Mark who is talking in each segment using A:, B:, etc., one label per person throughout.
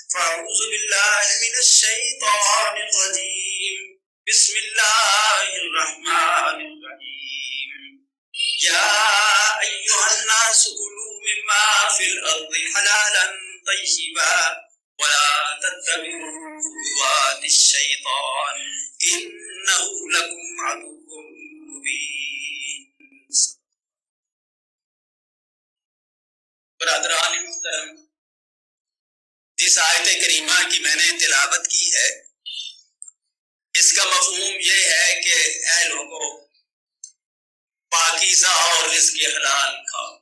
A: فأعوذ بالله من الشيطان الرجيم بسم الله الرحمن الرحيم يا أيها الناس كلوا مما في الأرض حلالا طيبا ولا تتبعوا خطوات الشيطان إنه لكم عدو مبين. برادران محترم، جس آیت کریمہ کی میں نے تلاوت کی ہے اس کا مفہوم یہ ہے کہ اے لوگوں، پاکیزہ اور رزق حلال کھاؤ.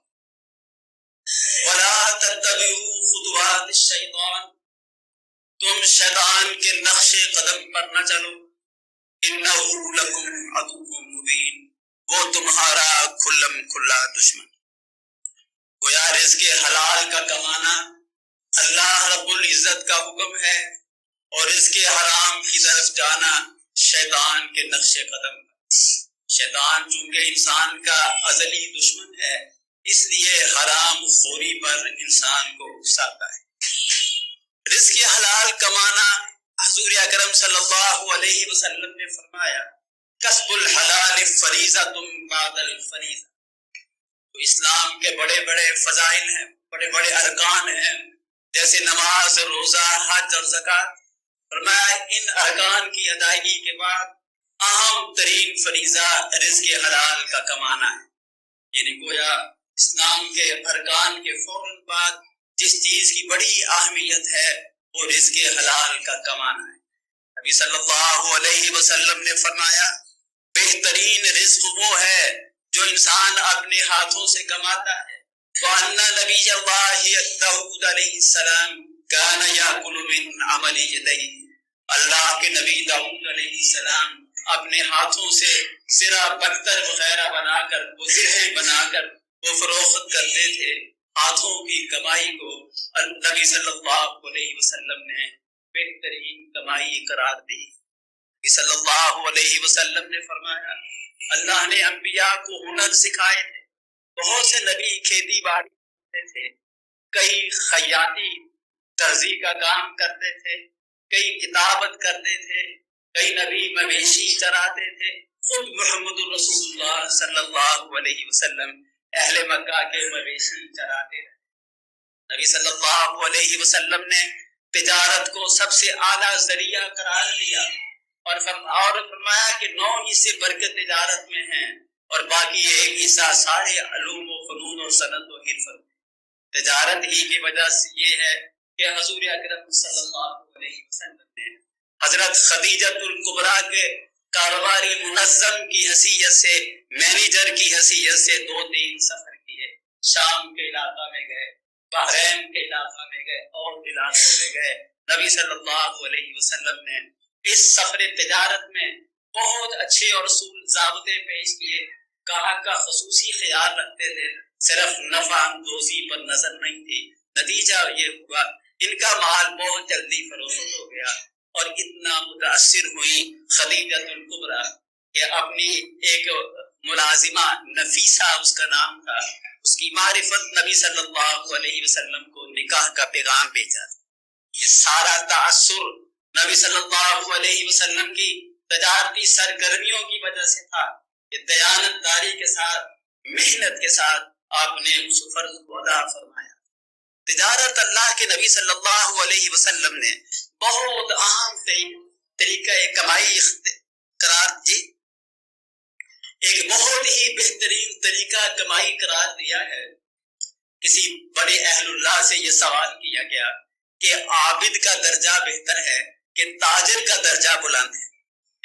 A: وَلَا تَتَّبِعُوا خُطُوَاتِ الشَّيْطَانِ، تم شیطان کے نقش قدم پر نہ چلو. إِنَّهُ لَكُمْ عَدُوٌّ مُبِينٌ، وہ تمہارا کھلم کھلا دشمن. گویا رزق حلال کا کمانا اللہ رب العزت کا حکم ہے اور رزق حرام کی طرف جانا شیطان کے نقش قدم. شیطان چونکہ انسان کا ازلی دشمن ہے اس لیے حرام خوری پر انسان کو اکساتا ہے. رزق حلال کمانا، حضور اکرم صلی اللہ علیہ وسلم نے فرمایا کسب الحلال فریضۃ بعد الفریضہ. تو اسلام کے بڑے بڑے فضائل ہیں، بڑے بڑے ارکان ہیں جیسے نماز، روزہ، حج اور زکوٰۃ. فرمایا ان ارکان کی ادائیگی کے بعد اہم ترین فریضہ رزق حلال کا کمانا ہے. یعنی گویا اسلام کے ارکان کے فوراً بعد جس چیز کی بڑی اہمیت ہے وہ رزق حلال کا کمانا ہے. نبی صلی اللہ علیہ وسلم نے فرمایا بہترین رزق وہ ہے جو انسان اپنے ہاتھوں سے کماتا ہے. وَأَنَّ نَبِيَّ اللَّهِ داؤد علیہ السلام كَانَ يَأْكُلُ مِنْ عَمَلِ يَدَيْهِ، اللہ کے نبی داؤد علیہ السلام اپنے ہاتھوں سے زرہ بکتر وغیرہ بنا کر، وہ زرہیں بنا کر وہ فروخت کرتے تھے. ہاتھوں کی کمائی کو نبی صلی اللہ علیہ وسلم نے بہترین کمائی قرار دی. نبی صلی اللہ علیہ وسلم نے فرمایا اللہ نے انبیاء کو ہنر سکھائے تھے. بہت سے نبی کھیتی باڑی کرتے تھے، کئی خیاطی درزی کا کام کرتے تھے، کئی کتابت کرتے تھے، کئی نبی مویشی چراتے تھے. خود محمد رسول اللہ صلی اللہ علیہ وسلم اہل مکہ کے مویشی چراتے رہے. نبی صلی اللہ علیہ وسلم نے تجارت کو سب سے اعلیٰ ذریعہ قرار دیا اور فرمایا کہ 9 حصے برکت تجارت میں ہیں اور باقی ایک حصہ سارے علوم و فنون و صنعت و حرفت. تجارت ہی کی وجہ سے یہ ہے کہ حضور اکرم صلی اللہ علیہ وسلم نے حضرت خدیجۃ الکبریٰ کے کاروباری منظم کی حیثیت سے، مینیجر کی حیثیت سے 2-3 سفر کیے. شام کے علاقہ میں گئے، بحرین کے علاقہ میں گئے اور علاقوں میں گئے. نبی صلی اللہ علیہ وسلم نے اس سفر تجارت میں بہت اچھے اور اصول ضابطے پیش کیے. گاہک کا خصوصی خیال رکھتے تھے، صرف نفع اندوزی پر نظر نہیں تھی. نتیجہ یہ ہوا ان کا مال بہت جلدی فروخت ہو گیا اور اتنا متاثر ہوئی خدیجۃ الکبریٰ کہ اپنی ایک ملازمہ نفیسہ اس کا نام تھا، اس کی معرفت نبی صلی اللہ علیہ وسلم کو نکاح کا پیغام بھیجا. یہ سارا تاثر نبی صلی اللہ علیہ وسلم کی تجارتی سرگرمیوں کی وجہ سے تھا کہ دیانت داری کے ساتھ، محنت کے ساتھ آپ نے اس فرض کو ادا فرمایا. تجارت اللہ کے نبی صلی اللہ علیہ وسلم نے بہت اہم طریقہ کمائی قرار دی، ایک بہت ہی بہترین طریقہ کمائی قرار دیا ہے. کسی بڑے اہل اللہ سے یہ سوال کیا گیا کہ عابد کا درجہ بہتر ہے کہ تاجر کا درجہ بلند ہے؟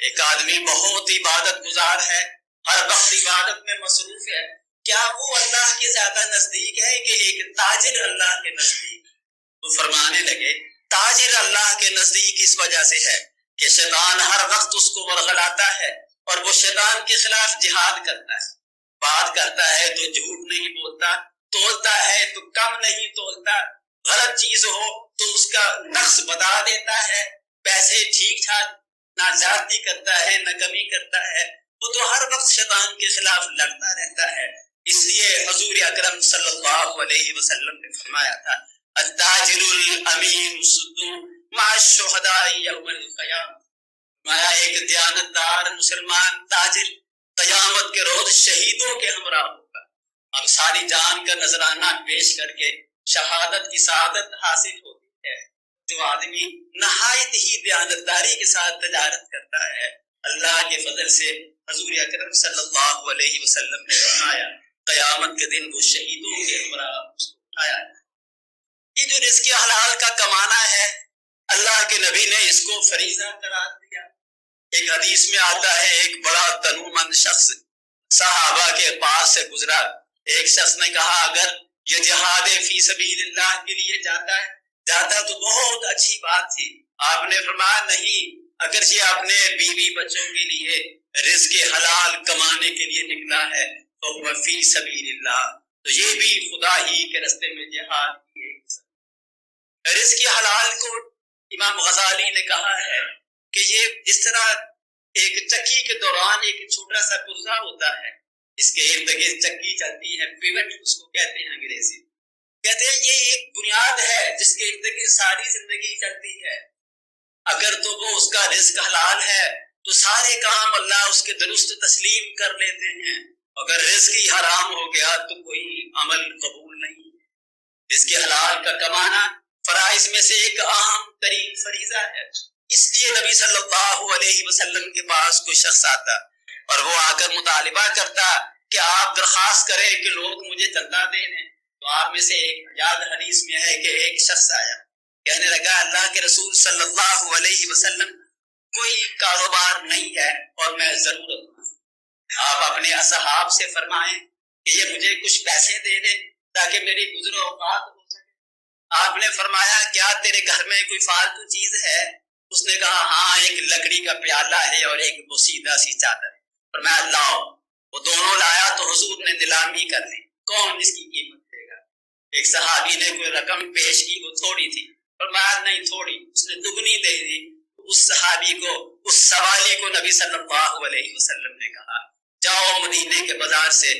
A: ایک آدمی بہت عبادت گزار ہے، ہر وقت عبادت میں مصروف ہے، کیا وہ اللہ کے زیادہ نزدیک ہے کہ ایک تاجر اللہ کے نزدیک؟ تو فرمانے لگے تاجر اللہ کے نزدیک اس وجہ سے ہے کہ شیطان ہر وقت اس کو ورغلاتا ہے اور وہ شیطان کے خلاف جہاد کرتا ہے. بات کرتا ہے تو جھوٹ نہیں بولتا، تولتا ہے تو کم نہیں تولتا، غلط چیز ہو تو اس کا نقص بتا دیتا ہے، پیسے ٹھیک ٹھاک نہ زیادتی کرتا ہے نہ کمی کرتا ہے. وہ تو ہر وقت شیطان کے خلاف لڑتا رہتا ہے. اس لیے حضور اکرم صلی اللہ علیہ وسلم نے فرمایا تھا التاجر الامین الصدوق مع الشہداء یوم القیامہ. مایا ایک دیانتدار مسلمان تاجر قیامت کے روز شہیدوں کے ہمراہ ہوگا. اب ساری جان کا نذرانہ پیش کر کے شہادت کی سعادت حاصل ہوتی ہے. جو آدمی نہایت ہی دیانتداری کے ساتھ تجارت کرتا ہے، اللہ کے فضل سے حضور اکرم صلی اللہ علیہ وسلم نے فرمایا قیامت کے دن وہ شہیدوں کے ہمراہ اٹھایا جائے. یہ جو رزق حلال کا کمانا ہے، اللہ کے نبی نے اس کو فریضہ قرار دیا. ایک حدیث میں آتا ہے ایک بڑا تنومند شخص صحابہ کے پاس سے گزرا. ایک شخص نے کہا اگر یہ جہاد فی سبیل اللہ کے لیے جاتا تو بہت اچھی بات تھی. آپ نے فرمایا نہیں، اگر یہ اپنے بیوی بچوں کے لیے رزق حلال کمانے کے لیے نکلا ہے تو وہ فی سبیل اللہ، تو یہ بھی خدا ہی کے راستے میں جہاد کی ایک قسم. رزق حلال کو امام غزالی نے کہا ہے کہ یہ جس طرح ایک چکی کے دوران ایک چھوٹا سا پرزہ ہوتا ہے، اس کے ارد گرد چکی چلتی ہے، پیوٹ اس کو کہتے ہیں انگریزی. کہتے ہیں یہ ایک بنیاد ہے جس کے ارد گرد ساری زندگی چلتی ہے. اگر تو وہ اس کا رزق حلال ہے تو سارے کام اللہ اس کے درست تسلیم کر لیتے ہیں. اگر رزق ہی حرام ہو گیا تو کوئی عمل قبول نہیں. رزق حلال کا کمانا فرائض میں سے ایک اہم ترین فریضہ ہے. اس لیے نبی صلی اللہ علیہ وسلم کے پاس کوئی شخص آتا اور وہ آ کر مطالبہ کرتا کہ آپ درخواست کریں کہ لوگ مجھے چندہ دے دیں. تو آپ میں سے ایک یاد حدیث میں ہے کہ ایک شخص آیا کہنے لگا اللہ کے رسول صلی اللہ علیہ وسلم کوئی کاروبار نہیں ہے اور میں ضرورت ہوں، آپ اپنے اصحاب سے فرمائیں کہ یہ مجھے کچھ پیسے دے دیں تاکہ میری گزر اوقات ہو سکے. آپ نے فرمایا کیا تیرے گھر میں کوئی فالتو چیز ہے؟ اس نے کہا ہاں ایک لکڑی کا پیالہ ہے اور ایک بوسیدہ سی چادر. فرمایا لاؤ. وہ دونوں لایا تو حضور نے نیلامی کر لی، کون اس کی قیمت دے گا؟ ایک صحابی نے کوئی رقم پیش کی، وہ تھوڑی تھی. فرمایا نہیں تھوڑی، اس نے دگنی دے دی. اس صحابی کو، اس سوالی کو نبی صلی اللہ علیہ وسلم نے کہا جاؤ مدینے کے بازار سے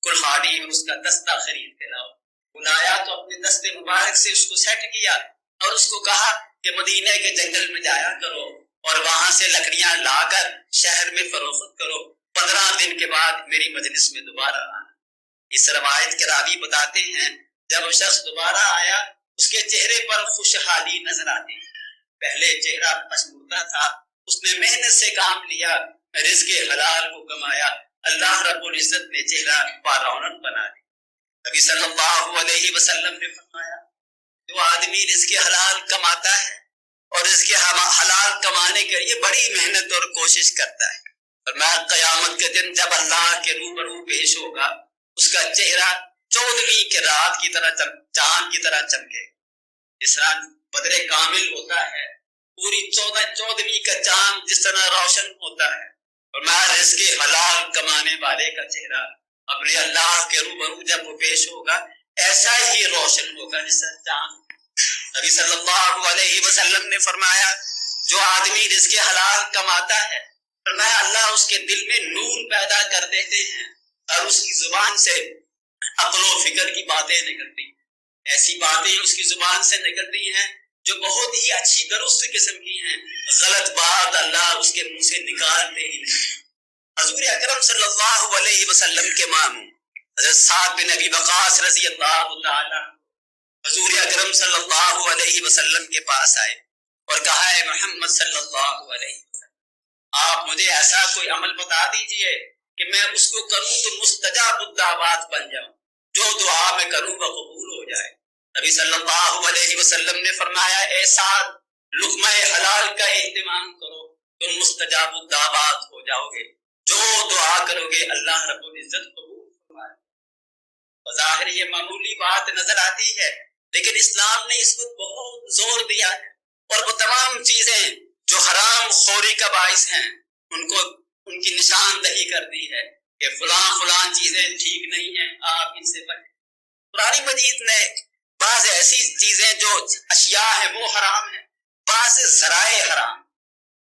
A: کلہاڑی اور اس کا دستہ خرید کے لاؤ. بلایا تو اپنے دستے مبارک سے اس کو سیٹ کیا اور اس کو کہا کہ مدینے کے جنگل میں جایا کرو اور وہاں سے لکڑیاں لا کر شہر میں فروخت کرو. 15 دن کے بعد میری مجلس میں دوبارہ آنا. اس روایت کے راوی بتاتے ہیں جب وہ شخص دوبارہ آیا اس کے چہرے پر خوشحالی نظر آتی. پہلے چہرہ پشمردہ تھا، اس نے محنت سے کام لیا، رزق حلال کو کمایا، اللہ رب العزت نے چہرہ بارونق بنا دی. نبی صلی اللہ علیہ وسلم نے فرمایا جو آدمی رزق حلال کماتا ہے اور رزق حلال کمانے کے لیے بڑی محنت اور کوشش کرتا ہے، فرمایا قیامت کے دن جب اللہ کے روبرو پیش ہوگا اس کا چہرہ 14ویں کی رات کی طرح چاند کی طرح چمکے. جس طرح بدر کامل ہوتا ہے، پوری 14ویں کا چاند جس طرح روشن ہوتا ہے، اور میں رزق حلال کمانے والے کا چہرہ اپنے اللہ کے روبرو جب وہ پیش ہوگا ایسا ہی روشن ہوگا جس طرح چاند. نبی صلی اللہ علیہ وسلم نے فرمایا جو آدمی رزق حلال کماتا ہے، فرمایا اللہ اس کے دل میں نور پیدا کر دیتے ہیں اور اس کی زبان سے عقل و فکر کی باتیں نکلتی ہیں. ایسی باتیں اس کی زبان سے نکلتی ہیں جو بہت ہی اچھی درست قسم کی ہیں، غلط بات اللہ اس کے منہ سے نکالتے ہی نہیں. حضور اکرم صلی اللہ علیہ وسلم کے ماموں حضرت سعد بن ابی وقاص رضی اللہ تعالی حضور اکرم صلی اللہ علیہ وسلم کے پاس آئے اور کہا ہے محمد صلی اللہ علیہ وسلم آپ مجھے ایسا کوئی عمل بتا دیجئے کہ میں اس کو کروں تو مستجاب الدعوات بن جاؤں، جو دعا میں کروں وہ قبول ہو جائے. نبی صلی اللہ علیہ وسلم نے فرمایا اے سعد لقمہ حلال کا اہتمام کرو تم مستجاب الدعوات ہو جاؤ گے، جو دعا کرو گے اللہ رب العزت قبول فرمائے. بظاہر یہ معمولی بات نظر آتی ہے لیکن اسلام نے اس کو بہت زور دیا ہے اور وہ تمام چیزیں جو حرام خوری کا باعث ہیں ان کی نشاندہی کر دی ہے کہ فلاں چیزیں ٹھیک نہیں ہیں، آپ ان سے بچیں. قرآن مجید نے بعض ایسی چیزیں جو اشیاء ہیں وہ حرام ہیں، بعض ذرائع حرام.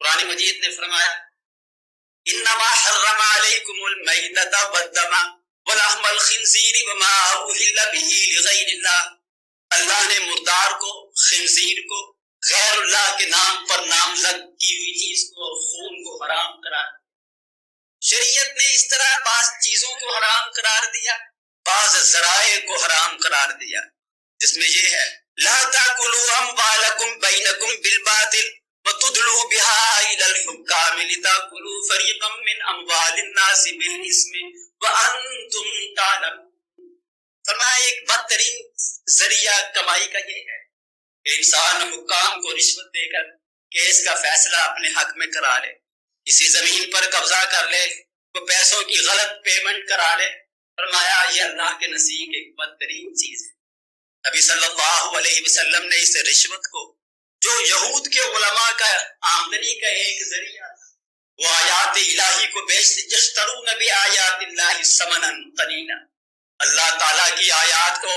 A: قرآن مجید نے فرمایا انما حرم علیکم المیتۃ والدم ولحم الخنزیر وما اہل به لغیر اللہ. اللہ نے مردار کو، خنزیر کو، غیر اللہ کے نام پر نامزد کی ہوئی چیز کو اور خون کو حرام قرار دیا۔ شریعت نے اس طرح بعض چیزوں کو حرام قرار دیا، بعض ذرائع کو حرام قرار دیا، جس میں یہ ہے لا تاکلوا اموالکم بینکم بالباطل وتدلوا بها الى الحکام لتاکلوا فریقا من اموال الناس بالاثم وانتم تعلمون۔ فرمایا ایک بدترین ذریعہ کمائی کا یہ ہے کہ انسان حکام کو رشوت دے کر کیس کا فیصلہ اپنے حق میں کرا لے، کسی زمین پر قبضہ کر لے، وہ پیسوں کی غلط پیمنٹ کرا لے۔ فرمایا یہ اللہ کے نزدیک ایک بدترین چیز ہے۔ نبی صلی اللہ علیہ وسلم نے اس رشوت کو، جو یہود کے علماء کا آمدنی کا ایک ذریعہ تھا، وہ آیات الہی کو بیچتے، یشترون بآیات اللہ ثمنا قلیلا، اللہ تعالیٰ کی آیات کو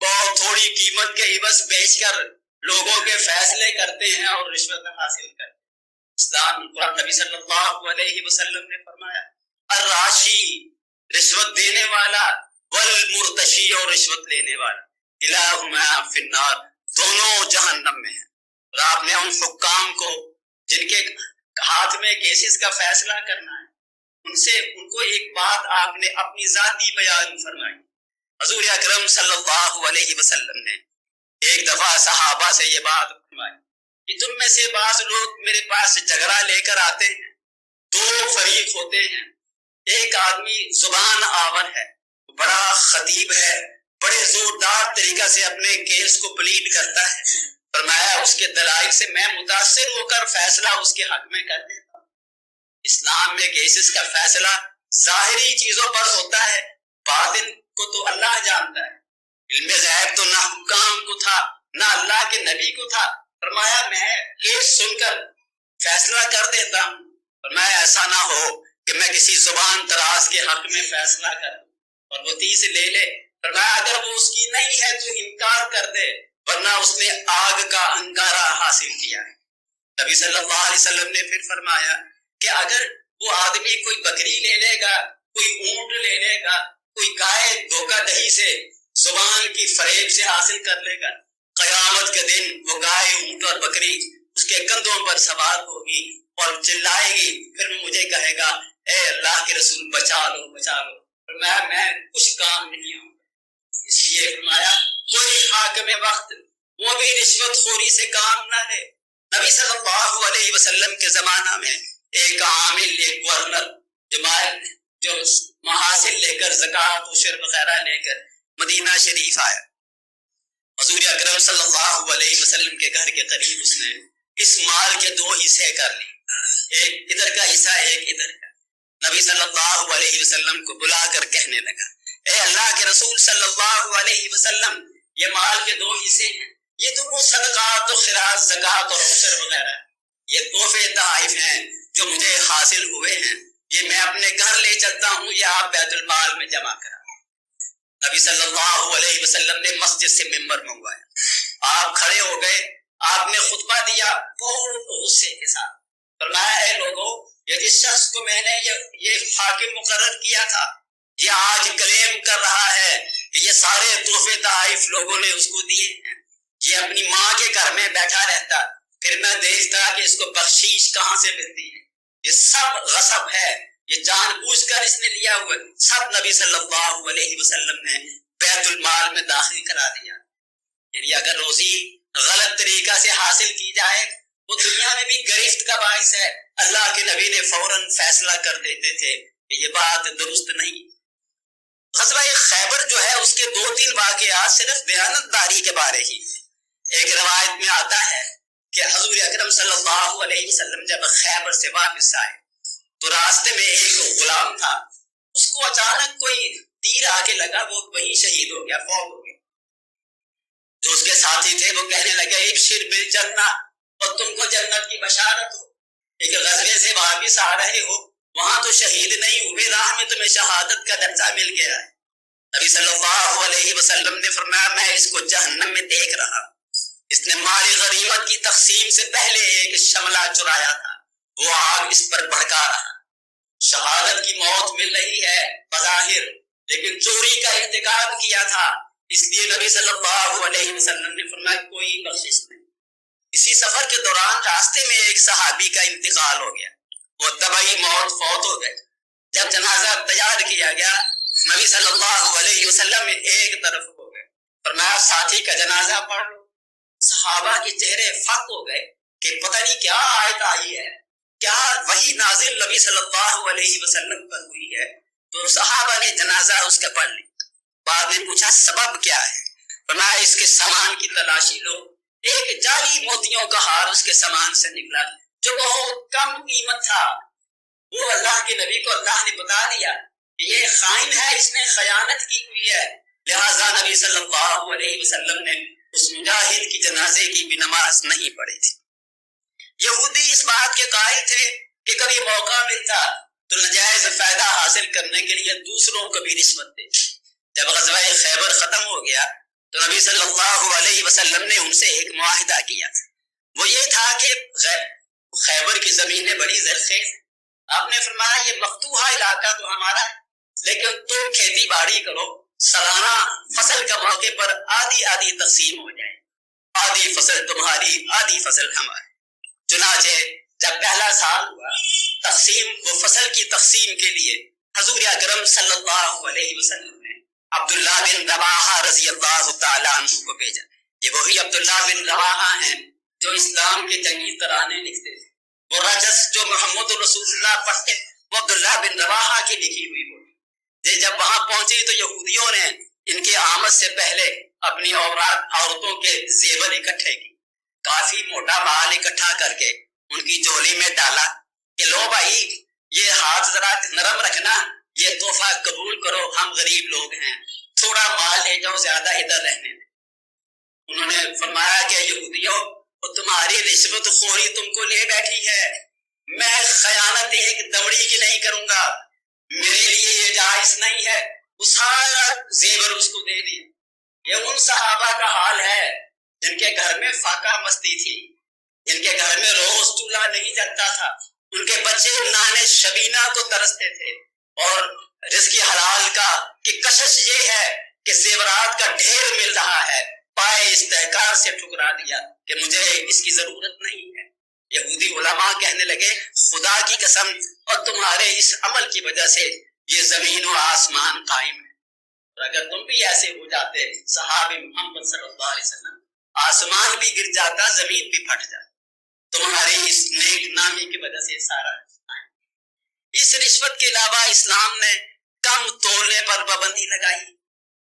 A: بہت تھوڑی قیمت کے عوض بیچ کر لوگوں کے فیصلے کرتے ہیں اور رشوت حاصل کرتے ہیں۔ اسلام قرآن نبی صلی اللہ علیہ وسلم نے فرمایا الراشی، رشوت دینے والا، والمرتشی، اور رشوت لینے والا، الہما فی النار، دونوں جہنم میں ہیں۔ اور آپ نے ان حکام کو جن کے ہاتھ میں کیسز کا فیصلہ کرنا ہے، ان کو ایک بات آپ نے اپنی ذاتی بیان فرمائی۔ حضور اکرم صلی اللہ علیہ وسلم نے ایک دفعہ صحابہ سے یہ بات فرمائی کہ تم میں سے بعض لوگ میرے پاس جھگڑا لے کر آتے ہیں، دو فریق ہوتے ہیں، ایک آدمی زبان آور ہے، بڑا خطیب ہے، بڑے زوردار طریقہ سے اپنے کیس کو پلیڈ کرتا ہے۔ فرمایا اس کے دلائل سے میں متاثر ہو کر فیصلہ اس کے حق میں کر دیتا ہوں۔ اسلام میں کیسز کا فیصلہ ظاہری چیزوں پر ہوتا ہے، باطن کو تو اللہ جانتا ہے۔ علم غیب تو نہ حکام کو تھا نہ اللہ کے نبی کو تھا۔ فرمایا میں کیس سن کر فیصلہ کر دیتا ہوں، فرمایا ایسا نہ ہو کہ میں کسی زبان دراز کے حق میں فیصلہ کروں اور وہ 30 لے لے۔ فرمایا اگر وہ اس کی نہیں ہے تو انکار کر دے، ورنہ اس نے آگ کا انگارہ حاصل کیا ہے۔ نبی صلی اللہ علیہ وسلم نے پھر فرمایا کہ اگر وہ آدمی کوئی بکری لے لے گا، کوئی اونٹ لے لے گا، کوئی گائے دھوکہ دہی سے، زبان کی فریب سے حاصل کر لے گا، قیامت کے دن وہ گائے، اونٹ اور بکری اس کے کندھوں پر سوار ہوگی اور چلائے گی، پھر مجھے کہے گا اے اللہ کے رسول بچا لو بچا لو۔ فرمایا میں کچھ کام نہیں آؤں گا۔ اس لیے فرمایا کوئی حاکم وقت وہ بھی رشوت خوری سے کام نہ لے۔ نبی صلی اللہ علیہ وسلم کے زمانہ میں ایک عامل، ایک گورنر جو محاصل لے کر، زکوٰۃ عشر وغیرہ لے کر مدینہ شریف آیا۔ حضور اکرم صلی اللہ علیہ وسلم کے گھر کے قریب اس نے اس مال کے 2 حصے کر لی، ایک ادھر کا حصہ، ایک ادھر کا۔ نبی صلی اللہ علیہ وسلم کو بلا کر کہنے لگا اے اللہ کے رسول صلی اللہ علیہ وسلم، یہ مال کے 2 حصے ہیں، یہ تو وہ صدقات و خیرات، زکوٰۃ اور عشر وغیرہ، یہ تحفے تحائف ہیں جو مجھے حاصل ہوئے ہیں، یہ میں اپنے گھر لے چلتا ہوں، یہ آپ بیت المال میں جمع کرا۔ نبی صلی اللہ علیہ وسلم نے مسجد سے ممبر منگوایا، آپ کھڑے ہو گئے، آپ نے خطبہ دیا بہت غصے کے ساتھ۔ فرمایا اے لوگوں، یہ جس شخص کو میں نے یہ حاکم مقرر کیا تھا، یہ آج کلیم کر رہا ہے کہ یہ سارے تحفے تحائف لوگوں نے اس کو دیے ہیں، یہ اپنی ماں کے گھر میں بیٹھا رہتا، پھر میں دیکھتا کہ اس کو بخشیش کہاں سے ملتی ہے، یہ سب غصب ہے، یہ جان بوجھ کر اس نے لیا ہوا، سب نبی صلی اللہ علیہ وسلم نے بیت المال میں داخل کرا دیا۔ یعنی اگر روزی غلط طریقہ سے حاصل کی جائے وہ دنیا میں بھی گرفت کا باعث ہے۔ اللہ کے نبی نے فوراً فیصلہ کر دیتے تھے کہ یہ بات درست نہیں۔ غزوہ خیبر جو ہے اس کے 2-3 واقعات صرف بیانتداری کے بارے ہی۔ ایک روایت میں آتا ہے کہ حضور اکرم صلی اللہ علیہ وسلم جب خیبر سے واپس آئے تو راستے میں ایک غلام تھا، اس کو اچانک کوئی تیر آگے لگا، وہ وہیں شہید ہو گیا، فوت ہو گیا۔ جو اس کے ساتھی تھے وہ کہنے لگے ابشر بالجنہ، اور تم کو جنت کی بشارت ہو، ایک غزوے سے واپس آ رہے ہو، وہاں تو شہید نہیں ہوئے، راہ میں تمہیں شہادت کا درجہ مل گیا ہے۔ نبی صلی اللہ علیہ وسلم نے فرمایا میں اس کو جہنم میں دیکھ رہا، اس نے مال غنیمت کی تقسیم سے پہلے ایک شملہ چرایا تھا، وہ آگ اس پر بھڑکا رہا۔ شہادت کی موت مل رہی ہے بظاہر، لیکن چوری کا ارتکاب کیا تھا، اس لیے نبی صلی اللہ علیہ وسلم نے فرمایا کوئی بخشش نہیں۔ اسی سفر کے دوران راستے میں ایک صحابی کا انتقال ہو گیا، وہ طبعی موت فوت ہو گئے۔ جب جنازہ تیار کیا گیا نبی صلی اللہ علیہ وسلم ایک طرف ہو گئے، فرمایا ساتھی کا جنازہ پڑھ لو۔ صحابہ کے چہرے فق ہو گئے کہ پتہ نہیں کیا آیت آئی ہے، کیا وحی نازل نبی صلی اللہ علیہ وسلم پر ہوئی ہے۔ تو صحابہ نے جنازہ اس کا پڑھ لی۔ بعد میں پوچھا سبب کیا ہے؟ فرمایا اس کے سامان کی تلاشی لو۔ ایک جعلی موتیوں کا ہار اس کے سامان سے نکلا جو بہت کم قیمت تھا۔ وہ اللہ کے نبی کو اللہ نے بتا دیا کہ یہ خائن ہے، اس نے خیانت کی ہوئی ہے، لہذا نبی صلی اللہ علیہ وسلم نے اس مجاہد کی جنازے کی بھی نماز نہیں پڑھی تھی۔ یہودی اس بات کے قائل تھے کہ کبھی موقع ملتا تو نجائز فائدہ حاصل کرنے کے لیے دوسروں کو بھی رشوت دے۔ جب غزوہ خیبر ختم ہو گیا تو نبی صلی اللہ علیہ وسلم نے ان سے ایک معاہدہ کیا تھا، وہ یہ تھا کہ خیبر کی زمینیں بڑی زرخیز ہیں، آپ نے فرمایا یہ مفتوحہ علاقہ تو ہمارا ہے، لیکن تم کھیتی باڑی کرو، سالانہ فصل کا موقع پر آدھی آدھی تقسیم ہو جائے، آدھی فصل تمہاری آدھی فصل ہماری۔ چنانچہ جب پہلا سال ہوا تقسیم، وہ فصل کی تقسیم کے لیے حضور اکرم صلی اللہ علیہ وسلم نے عبداللہ بن رواحہ رضی اللہ تعالیٰ عنہ کو بھیجا۔ یہ وہی عبداللہ بن رواحہ ہیں جو اسلام کے جنگی ترانے لکھتے تھے، وہ رجس جو محمد رسول اللہ پڑھتے وہ عبداللہ بن رواحہ کی لکھی ہوئی ہوئی۔ جب وہاں پہنچے تو یہودیوں نے ان کے آمد سے پہلے اپنی عورتوں کے زیور اکٹھے کی، کافی موٹا مال اکٹھا کر کے ان کی جھولی میں ڈالا کہ لو بھائی یہ ہاتھ ذرا نرم رکھنا، یہ تحفہ قبول کرو، ہم غریب لوگ ہیں، تھوڑا مال لے جاؤ، زیادہ ادھر رہنے دیں۔ انہوں نے فرمایا کہ یہودیوں تمہاری رشوت خوری تم کو لے بیٹھی ہے، میں خیانت ایک دمڑی کی نہیں کروں گا، میرے لیے یہ جائز نہیں ہے۔ وہ سارا زیور اس کو دے دیا۔ یہ ان صحابہ کا حال ہے جن کے گھر میں فاقہ مستی تھی، جن کے گھر میں روز چولہا نہیں جلتا تھا، ان کے بچے نانے شبینہ کو ترستے تھے، اور رزق حلال کا کہ کشش یہ ہے کہ زیورات کا ڈھیر مل رہا ہے، پائے استحقار سے ٹھکرا دیا کہ مجھے اس کی ضرورت نہیں ہے۔ یہودی علماء کہنے لگے خدا کی قسم اور تمہارے اس عمل کی وجہ سے یہ زمین و آسمان قائم ہے، اور اگر تم بھی ایسے ہو جاتے صحابہ محمد صلی اللہ علیہ وسلم، آسمان بھی گر جاتا، زمین بھی پھٹ جاتی، تمہاری اس نیک نامی کی وجہ سے سارا۔ اس رشوت کے علاوہ اسلام نے کم تولنے پر پابندی لگائی۔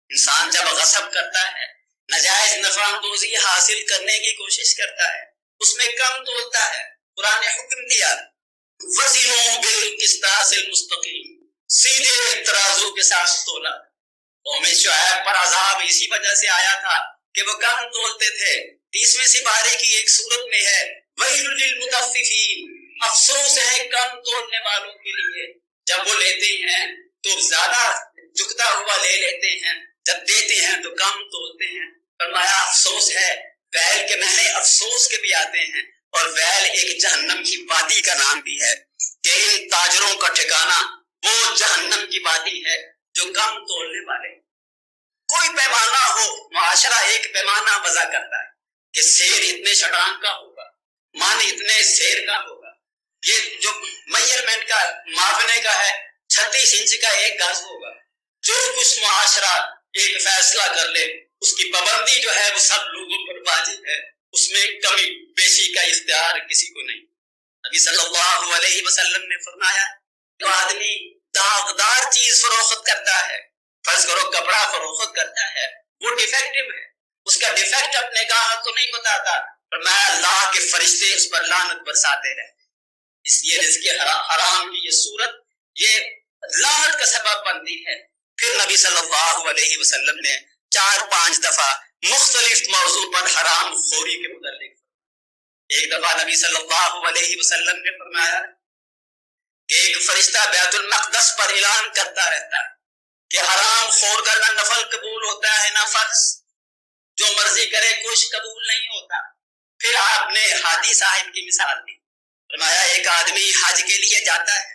A: انسان جب غصب کرتا ہے، نجائز نفع اندوزی حاصل کرنے کی کوشش کرتا ہے، اس میں کم تولتا ہے، قرآن نے حکم دیا وزنوا بالقسطاس المستقیم، سیدھے ترازو کے ساتھ تولا۔ قوم شعیب پر عذاب اسی وجہ سے آیا تھا کہ وہ کم تولتے تھے۔ 30ویں سپارے کی ایک سورت میں ہے وَيْلٌ لِّلْمُطَفِّفِينَ، افسوس ہے کم تولنے والوں کے لیے، جب وہ لیتے ہیں تو زیادہ جھکتا ہوا لے لیتے ہیں، جب دیتے ہیں تو کم تولتے ہیں۔ فرمایا افسوس ہے، ویل کے معنی افسوس کے بھی آتے ہیں، اور ویل ایک جہنم کی وادی کا نام بھی ہے کہ ان تاجروں کا ٹھکانہ وہ جہنم کی وادی ہے جو کم تولنے والے۔ کوئی پیمانہ ہو، معاشرہ ایک پیمانہ وضع کرتا ہے کہ سیر اتنے شڑان کا ہوگا، مان اتنے سیر کا ہوگا، یہ جو میجرمنٹ کا ماپنے کا ہے 36 انچ کا ایک گز ہوگا۔ جو کچھ معاشرہ ایک فیصلہ کر لے اس کی پابندی جو ہے وہ سب لوگوں پر واجب ہے، اس میں کمی بیشی کا اختیار کسی کو نہیں۔ نبی صلی اللہ علیہ وسلم نے فرمایا جو آدمی داغدار چیز فروخت کرتا ہے، فرض کرو کپڑا فروخت کرتا ہے، وہ ڈیفیکٹو ہے، اس کا ڈیفیکٹ اپنے گاہک کو نہیں بتاتا، فرمایا اللہ کے فرشتے اس پر لعنت برساتے رہتے۔ اس لیے رزق حرام کی یہ صورت یہ لعنت کا سبب بنتی ہے۔ پھر نبی صلی اللہ علیہ وسلم نے 4-5 دفعہ مختلف موضوع پر حرام خوری کے متعلق، ایک دفعہ نبی صلی اللہ علیہ وسلم نے فرمایا کہ ایک فرشتہ بیت المقدس پر اعلان کرتا رہتا ہے کہ حرام خور کا نہ نفل قبول ہوتا ہے نہ فرض، جو مرضی کرے کچھ قبول نہیں ہوتا۔ پھر آپ نے حاجی صاحب کی مثال دی، فرمایا ایک آدمی حج کے لیے جاتا ہے،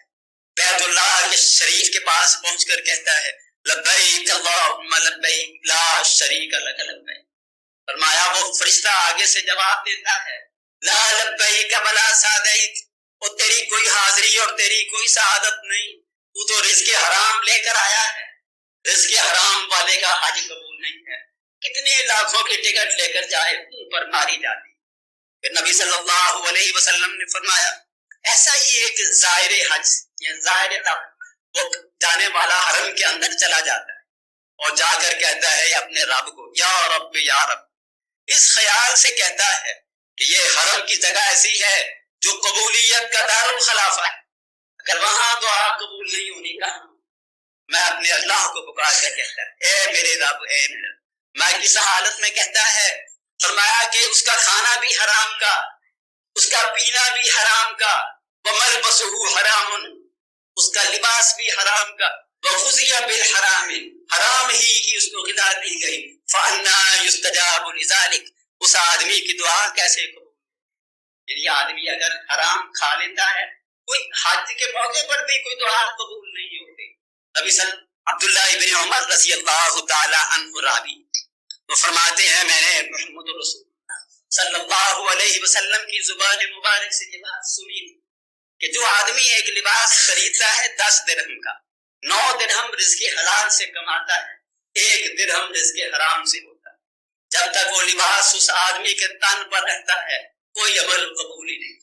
A: بیت اللہ کے شریف کے پاس پہنچ کر کہتا ہے لبیک اللہم لبیک لا شریک لک لبیک. فرمایا وہ فرشتہ آگے سے جواب دیتا ہے لا لبیک ولا سعدیک، اور تیری کوئی حاضری اور تیری کوئی سعادت نہیں، تو تو رزق حرام لے کر آیا ہے، رزق حرام والے کا حج قبول نہیں ہے. کتنے لاکھوں کی ٹکٹ لے کر جائے منہ پر ماری جاتی. پھر نبی صلی اللہ علیہ وسلم نے فرمایا ایسا ہی ایک زائر حج یا زائر وہ جانے والا حرم کے اندر چلا جاتا ہے اور جا کر کہتا ہے اپنے رب کو یا رب یا رب، اس خیال سے کہتا ہے کہ یہ حرم کی جگہ ایسی ہے جو قبولیت کا دارالخلافہ ہے، اگر وہاں دعا قبول نہیں ہونی کہاں. میں اپنے اللہ کو پکار کر کہتا ہے اے میرے رب اے میرے رب. میں کس حالت میں کہتا ہے؟ فرمایا کہ اس کا کھانا بھی حرام کا، اس کا پینا بھی حرام کا، وَمَلْبَسُهُ حَرَامٌ، اس کا لباس بھی حرام کا، وَغُذِيَ بِالْحَرَامِ، حرام ہی کی اس کو غذا دی گئی. فَأَنَّىٰ يُسْتَجَابُ لِذَٰلِكَ، اس آدمی کی دعا کیسے قبول؟ یعنی آدمی اگر حرام کھا لیتا ہے، کوئی حج کے موقع پر بھی کوئی دعا قبول نہیں ہوتی. نبی صلی عبداللہ ابن عمر رضی اللہ تعالی عنہ راوی وہ فرماتے ہیں میں نے محمد رسول صلی اللہ علیہ وسلم کی زبان مبارک سے یہ بات سنی کہ جو آدمی ایک لباس خریدتا ہے 10 درہم کا، 9 درہم رزق حلال سے کماتا ہے، 1 درہم رزق حرام سے ہوتا ہے. جب تک وہ لباس اس آدمی کے تن پر رہتا ہے کوئی عمل قبول ہی نہیں.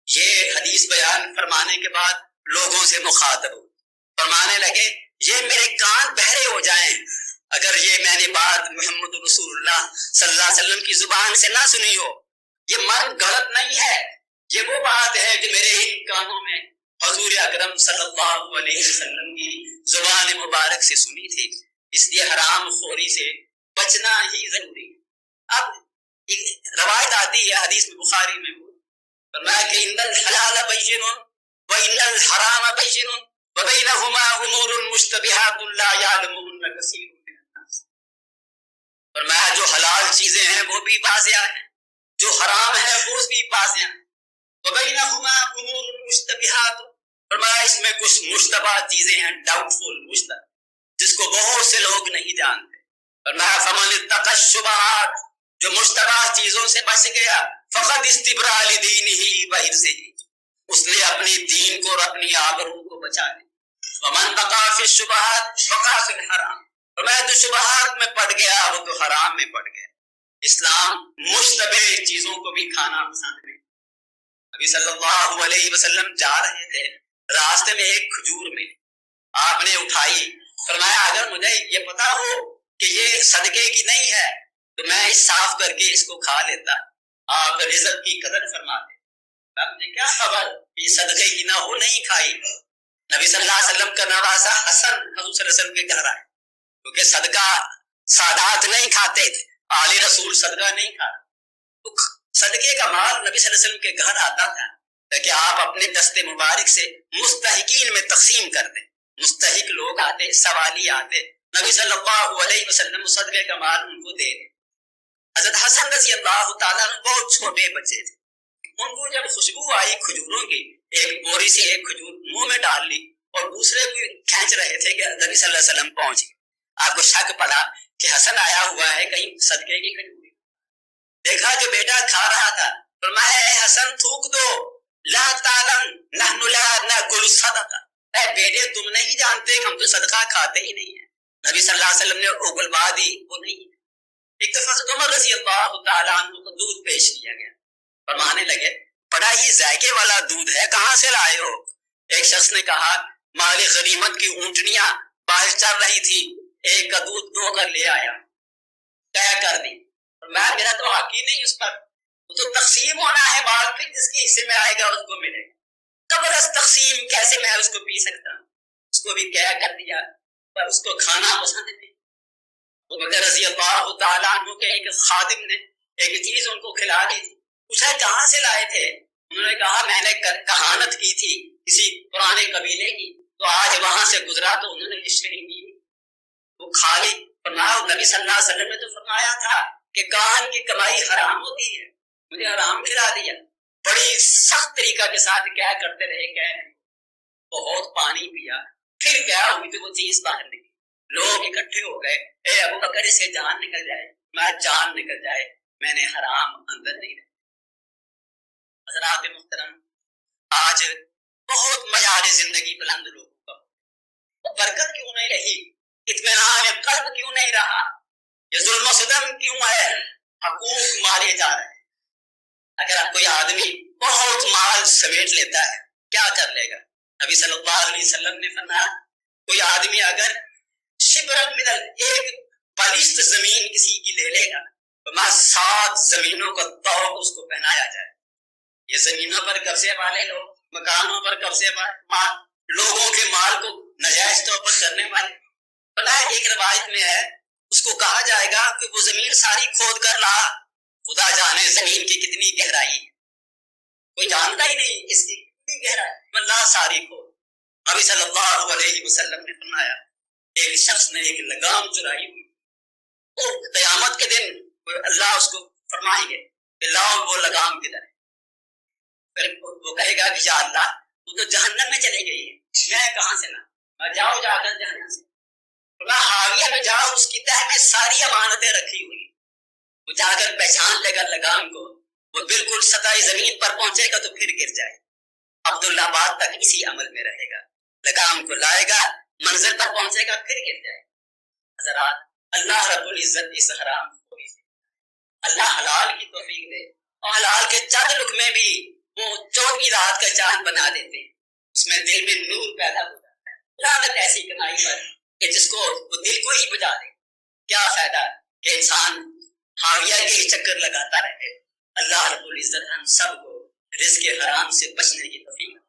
A: یہ حدیث بیان فرمانے کے بعد لوگوں سے مخاطب ہو، فرمانے لگے یہ میرے کان بہرے ہو جائیں اگر یہ میں نے بات محمد رسول اللہ صلی اللہ علیہ وسلم کی زبان سے نہ سنی ہو. یہ مرد غلط نہیں ہے، یہ وہ بات ہے کہ میرے ان کانوں میں حضور اکرم صلی اللہ علیہ وسلم کی زبان مبارک سے سنی تھی. اس لیے حرام خوری سے بچنا ہی ضروری ہے. اب روایت آتی ہے حدیث میں بخاری میں فرمایا کہ ان الحلال بین وان الحرام بین وبینہما امور مشتبہات لا یعلمہن کثیر من الناس. فرمایا جو حلال چیزیں ہیں وہ بھی واضح ہیں، جو حرام ہے وہ بھی واضح ہیں. وبینہما امور مشتبہات، فرمایا اس میں کچھ مشتبہ چیزیں ہیں، ڈاؤٹ فل مشتبہ، جس کو بہت سے لوگ نہیں جانتے. فرمایا فمن اتقى الشبہات، جو مشتبہ چیزوں سے بچ گیا، فقد استبرأ لدینہ وعرضہ، اس نے اپنی دین کو اور اپنی آبرو کو بچا لیا. ومن وقع فی الشبہات وقع فی الحرام، اور میں جو شبہات میں پڑ گیا وہ تو حرام میں پڑ گیا. اسلام مشتبہ چیزوں کو بھی کھانا پسند نہیں. نبی صلی اللہ علیہ وسلم جا رہے تھے، راستے میں ایک کھجور میں آپ نے اٹھائی، فرمایا اگر مجھے یہ پتا ہو کہ یہ صدقے کی نہیں ہے تو میں اس صاف کر کے اس کو کھا لیتا. آپ رزق کی قدر فرماتے. اب مجھے کیا خبر یہ صدقے کی نہ ہو، نہیں کھائی. نبی صلی اللہ علیہ وسلم کا نواسا حسن حضور صلی اللہ علیہ وسلم کے گھر آئے، کیونکہ صدقہ سادات نہیں کھاتے تھے، آل رسول صدقہ نہیں کھاتے. تو صدقے کا مال نبی صلی اللہ علیہ وسلم کے گھر آتا تھا تاکہ آپ اپنے دست مبارک سے مستحقین میں تقسیم کر دیں. مستحق لوگ آتے، سوالی آتے، نبی صلی اللہ علیہ وسلم صدقے کا مال ان کو دے دیں. حضرت حسن رضی اللہ تعالیٰ بہت چھوٹے بچے تھے. ان کو جب خوشبو آئی کھجوروں کی، ایک بوری سے ایک کھجور منہ میں ڈال لی اور دوسرے کو کھینچ رہے تھے کہ نبی صلی اللہ علیہ وسلم پہنچ گئے. آپ کو شک پڑا کہ حسن آیا ہوا ہے کہیں صدقے کی کھجور. دیکھا کہ بیٹا کھا رہا تھا، فرمایا اے حسن تھوک دو، لا تعلم نحن لا ناکل الصدقہ، اے بیٹے تم نہیں جانتے کہ ہم تو صدقہ کھاتے ہی نہیں ہیں. نبی صلی اللہ علیہ وسلم نے اگلوا دی، وہ نہیں. ایک دفعہ عمر رضی اللہ تعالیٰ عنہ کو دودھ پیش کیا گیا، فرمانے لگے بڑا ہی ذائقے والا دودھ ہے، کہاں سے لائے ہو؟ ایک شخص نے کہا مال غنیمت کی اونٹنیاں باہر چل رہی تھی، ایک کا دودھ 2 کر لے آیا، طے کر دی. میرا تو حق ہی نہیں اس پر، وہ تو تقسیم ہونا ہے مال پہ، جس کے حصے میں آئے گا اس کو ملے گا. قبل از تقسیم کیسے میں اس کو پی سکتا ہوں؟ اس کو بھی طے کر دیا، پر اس کو کھانا پسند نہیں. ابوبکر رضی اللہ تعالیٰ عنہ کے ایک خادم نے ایک چیز ان کو کھلا دی تھی. پوچھا کہاں سے لائے تھے؟ انہوں نے کہا میں نے کہانت کی تھی کسی پرانے قبیلے کی، تو آج وہاں سے گزرا تو انہوں نے مشکل کی وہ کھا لی. نبی صلی اللہ علیہ وسلم نے تو فرمایا تھا کہ کہان کی کمائی حرام ہوتی ہے، مجھے حرام کھلا دیا. بڑی سخت طریقہ کے ساتھ کیا کرتے رہے، بہت پانی پیا، پھر کیا ہوئی تو وہ چیز باہر نکلی. لوگ اکٹھے ہو گئے، اے ابو بکر اس سے جان نکل جائے، میں جان نکل جائے، میں نے حرام اندر نہیں رکھا۔ حضرات محترم، آج بہت مزاج زندگی بلند لوگوں کا، برکت کیوں نہیں رہی؟ اطمینان قلب کیوں نہیں رہا؟ یہ ظلم و ستم کیوں ہے؟ حقوق مارے جا رہے ہیں۔ اگر کوئی آدمی بہت مال سمیٹ لیتا ہے کیا کر لے گا؟ نبی صلی اللہ علیہ وسلم نے فرمایا کوئی آدمی اگر شبرن مدل ایک بلشت زمین کسی کی لے لے گا تو میں 7 زمینوں کا توق اس کو پہنایا جائے۔ یہ زمینوں پر قبضے والے لوگ، مکانوں پر قبضے والے، لوگوں کے مال کو نجائز طور پر کرنے والے، بلا ایک روایت میں ہے اس کو کہا جائے گا کہ وہ زمین ساری کھود کر لا، خدا جانے زمین کی کتنی گہرائی ہے، کوئی جانتا ہی نہیں اس کی کتنی گہرائی، اللہ ساری کھود۔ نبی صلی اللہ علیہ وسلم نے فرمایا ایک شخص نے ایک لگام چرائی ہوئی، تو قیامت کے دن اللہ اس کو فرمائیں گے کہ لاؤ وہ لگام کدھر ہے؟ پھر وہ کہے گا کہ یا اللہ تو جہنم میں چلی گئی ہے، میں کہاں سے لا؟ میں جاؤ جا کر جہنم سے، حاویہ میں جاؤ، اس کی تہ میں ساری امانتیں رکھی ہوئی، وہ جا کر پہچان لے گا لگام کو، وہ بالکل سطح زمین پر پہنچے گا تو پھر گر جائے، عبداللہ آباد تک اسی عمل میں رہے گا، لگام کو لائے گا، منزل پر پہنچے گا پھر گر جائے۔ حضرات اللہ رب العزت اس حرام خوری سے اللہ حلال کی توفیق دے، اور حلال کے چند لقمے بھی وہ 24 رات کا چاند بنا دیتے ہیں، اس میں دل میں نور پیدا ہو جاتا ہے۔ لعنت ایسی کمائی پر کہ جس کو وہ دل کو ہی بجا دے، کیا فائدہ کہ انسان حاویہ کے ہی چکر لگاتا رہے۔ اللہ رب العزت ہم سب کو رزق حرام سے بچنے کی توفیق دے۔